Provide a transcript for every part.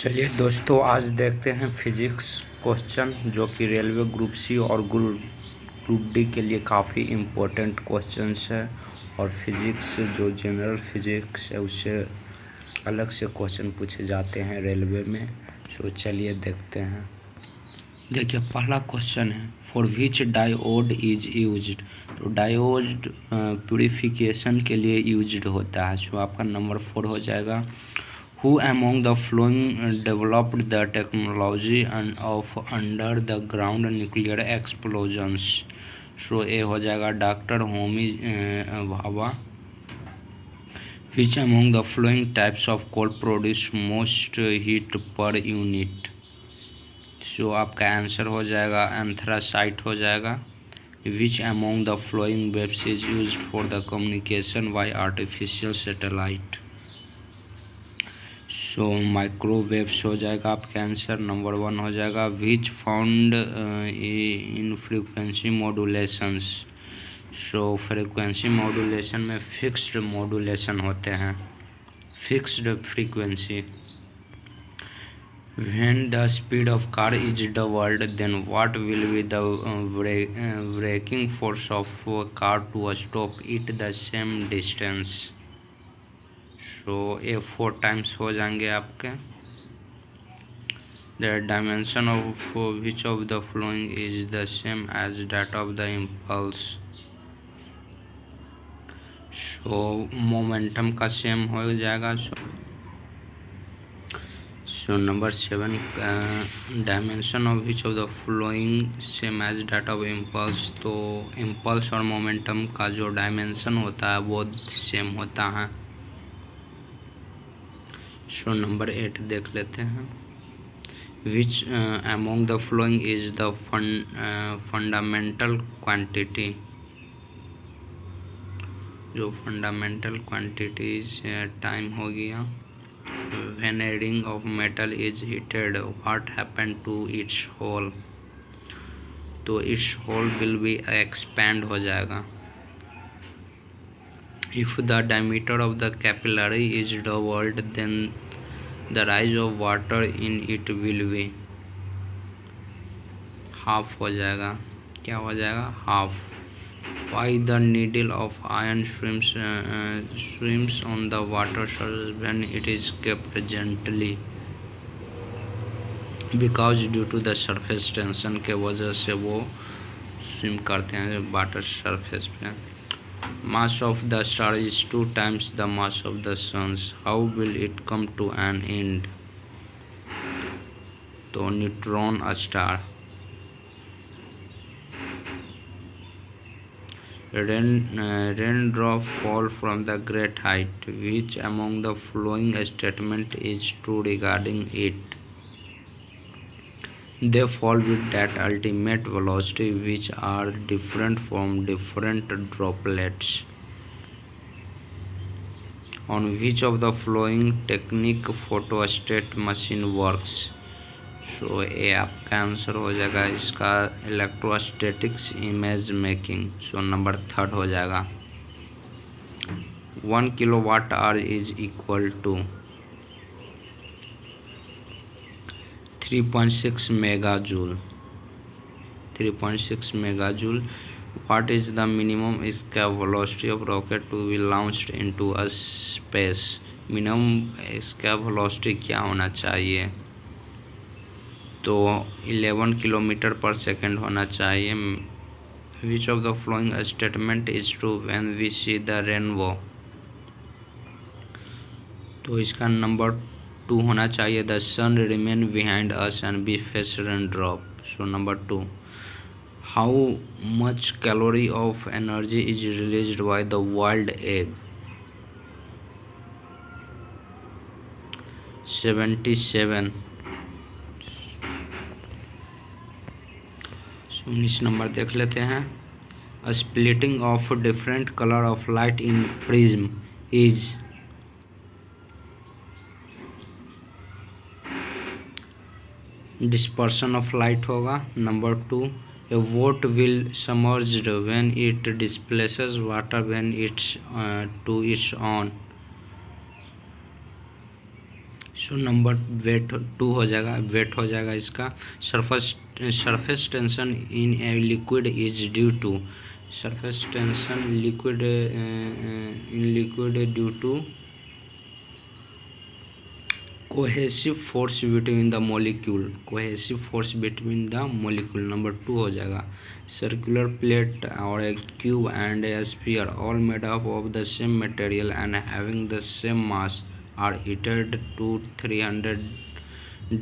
चलिए दोस्तों, आज देखते हैं फिजिक्स क्वेश्चन जो कि रेलवे ग्रुप सी और ग्रुप डी के लिए काफ़ी इम्पोर्टेंट क्वेश्चंस है। और फिजिक्स जो जनरल फिजिक्स है उससे अलग से क्वेश्चन पूछे जाते हैं रेलवे में। सो चलिए देखते हैं। देखिए, पहला क्वेश्चन है, for which diode is used. तो डायोड प्यूरिफिकेशन के लिए यूज्ड होता है। सो आपका नंबर 4 हो जाएगा। Who among the following developed the technology of underground nuclear explosions? So ए हो जाएगा doctor Homi Bhabha. Which among the following types of coal produce most heat per unit? So आपका आंसर हो जाएगा एंथ्रासाइट हो जाएगा। Which among the following waves is used for the communication by artificial satellite? So microwaves हो जाएगा आपका आंसर, नंबर 1 हो जाएगा। Which found in frequency modulations. So frequency modulation में फिक्स्ड मॉड्यूलेशन होते हैं, fixed frequency. When the speed of car is doubled then what will be the braking force of car to stop it the same distance. तो ये 4 times हो जाएंगे आपके। The dimension of which of the flowing is the same as that of the impulse. So momentum का same हो जाएगा। So number 7, dimension of which of the flowing same as that of impulse. तो impulse और momentum का जो dimension होता है वो सेम होता है। सो नंबर 8 देख लेते हैं। Which among the flowing is the fundamental quantity. जो फंडामेंटल क्वांटिटीज टाइम हो गया। When a ring of metal is heated what happen to its hole. तो its hole will be expand हो जाएगा। If the diameter of the capillary is doubled then the rise of water in it will be half हो जाएगा। क्या हो जाएगा? Half. Why the needle of iron swims on the water surface when it is kept gently? Because due to the surface tension के वजह से वो swim करते हैं वाटर सरफेस पे। Mass of the star is 2 times the mass of the sun. How will it come to an end? तो neutron star. Raindrop fall from the great height. Which among the following statement is true regarding it? They fall with that ultimate velocity which are different from different droplets. On which of the following technique photostat machine works? सो ये आपका आंसर हो जाएगा इसका electrostatics image making. So number 3 हो जाएगा। 1 kilowatt hour is equal to 3.6 mega joule. 3.6 mega joule. What is the minimum इसका velocity of rocket to be launched into a space. Minimum इसका वेलोसिटी क्या होना चाहिए? तो 11 किलोमीटर पर सेकेंड होना चाहिए। Which of the flowing statement is true when we see the rainbow. तो इसका नंबर 2 होना चाहिए। The sun remain behind us and we face rain drop. So number 2। How much calorie of energy is released by the boiled egg. 77। 19 number देख लेते हैं। Splitting of different colour of light in prism is. Dispersion of light होगा। Number 2। A vote will submerged when it displaces water when its to its on. So number weight 2 हो जाएगा, weight हो जाएगा इसका। Surface tension in a liquid is due to, surface tension liquid in liquid due to cohesive force between the molecule, cohesive force between the molecule number 2 हो जाएगा। Circular plate और a cube and a sphere all made up of the same material and having the same mass are heated to 300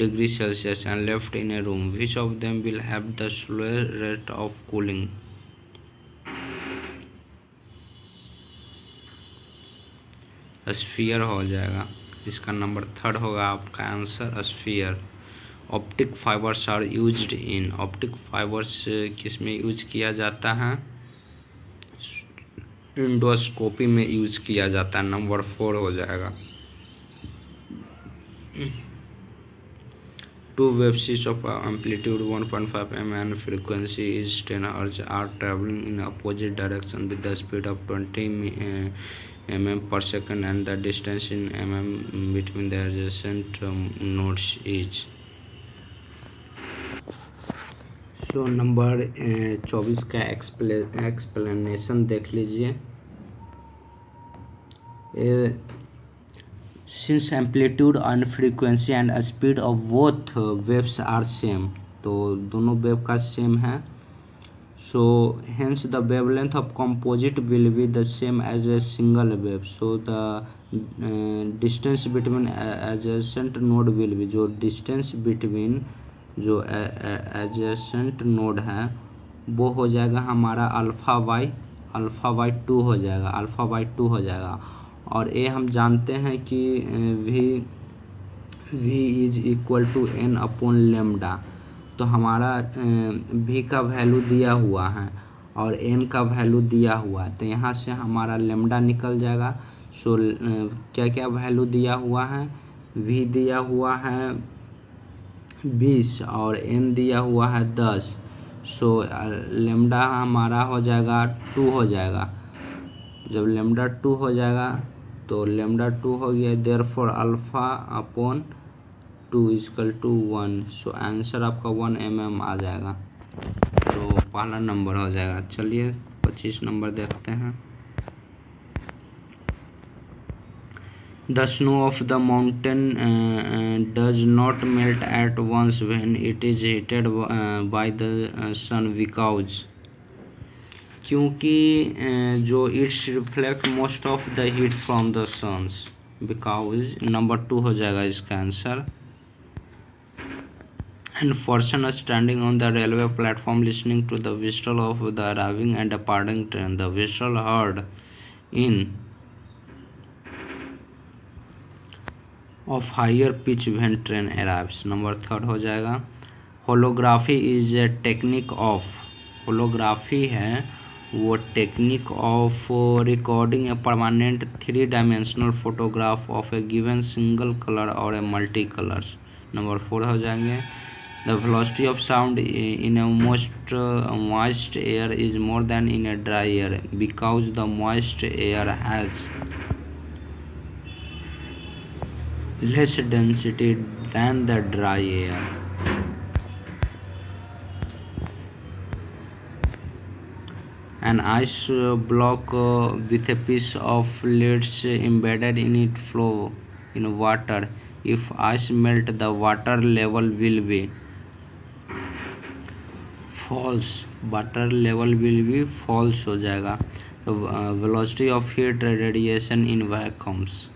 degrees Celsius and left in a room. Which of them will have the slowest rate of cooling? Sphere हो जाएगा, इसका number 3 होगा आपका answer sphere. Optic fibres are used in, optic fibres किस में use किया जाता है? इंडोस्कोपी में यूज किया जाता है, नंबर 4 हो जाएगा। Two waves of amplitude 1.5 m and frequency is 10 Hz are traveling in opposite direction with the speed of 20 mm per second and the distance in mm between the adjacent nodes is। So number 24 का explanation देख लीजिए। Since amplitude and frequency and speed of both waves are same, तो दोनों wave का same है। So hence the wavelength of composite will be the same as a single wave. So the distance between adjacent node will be, जो distance between जो adjacent node है वो हो जाएगा हमारा अल्फ़ा बाई 2 हो जाएगा, अल्फ़ा बाई 2 हो जाएगा। और ये हम जानते हैं कि v is equal to n upon lambda. तो हमारा v का वैल्यू दिया हुआ है और n का वैल्यू दिया हुआ है, तो यहाँ से हमारा लेमडा निकल जाएगा। सो क्या क्या वैल्यू दिया हुआ है? v दिया हुआ है 20 और n दिया हुआ है 10। सो लेमडा हमारा हो जाएगा 2 हो जाएगा। जब लेमडा 2 हो जाएगा तो लेमडा 2 हो गया, therefore alpha upon 2 equal to 1। So answer आपका 1 mm आ जाएगा, तो पहला नंबर हो जाएगा। चलिए 25 नंबर देखते हैं। The snow of the mountain does not melt at once when it is heated by the sun because, क्योंकि जो it's reflect most of the heat from the suns, because number 2 हो जाएगा इसका answer. And person standing on the railway platform listening to the whistle of the arriving and departing train, the whistle heard in of higher pitch when train arrives, number 3 हो जाएगा। Holography is a technique of, holography है वो technique of recording a permanent 3 dimensional photograph of a given single colour और a multi colours, number 4 हो जाएंगे। The velocity of sound in A moist air is more then in a dry air because the moist air has less density than the dry air. An ice block with a piece of lead embedded in it flow in water. If ice melt, the water level will be false. Water level will be false हो जाएगा। The velocity of heat radiation in vacuums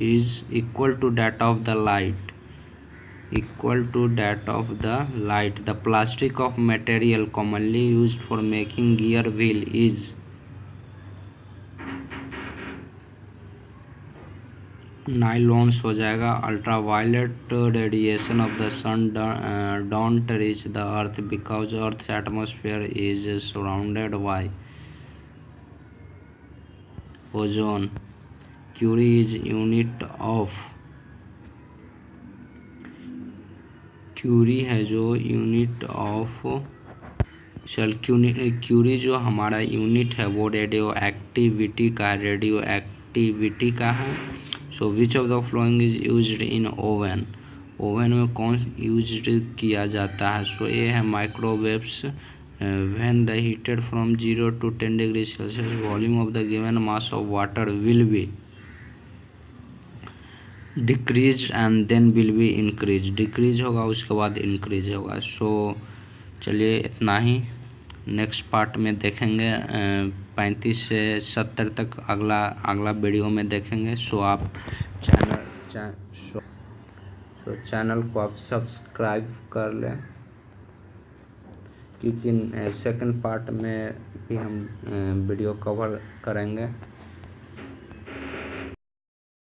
is equal to that of the light, equal to that of the light. The plastic of material commonly used for making gear wheel is nylons हो जाएगा। ultraviolet radiation of the sun don't reach the earth because earth's atmosphere is surrounded by ozone. Curie is unit of, Curie है जो unit of, Curie जो हमारा unit है वो radio activity का है, रेडियो एक्टिविटी का है। So which of the flowing is used in oven, oven में कौन यूज किया जाता है। सो ये है microwaves. When the heated from 0 to 10 degree Celsius volume of the given mass of water will be decrease and then will be increase, decrease होगा उसके बाद इंक्रीज होगा। सो चलिए इतना ही, नेक्स्ट पार्ट में देखेंगे 35 से 70 तक अगला वीडियो में देखेंगे। सो आप चैनल को आप सब्सक्राइब कर लें, क्योंकि सेकंड पार्ट में भी हम वीडियो कवर करेंगे।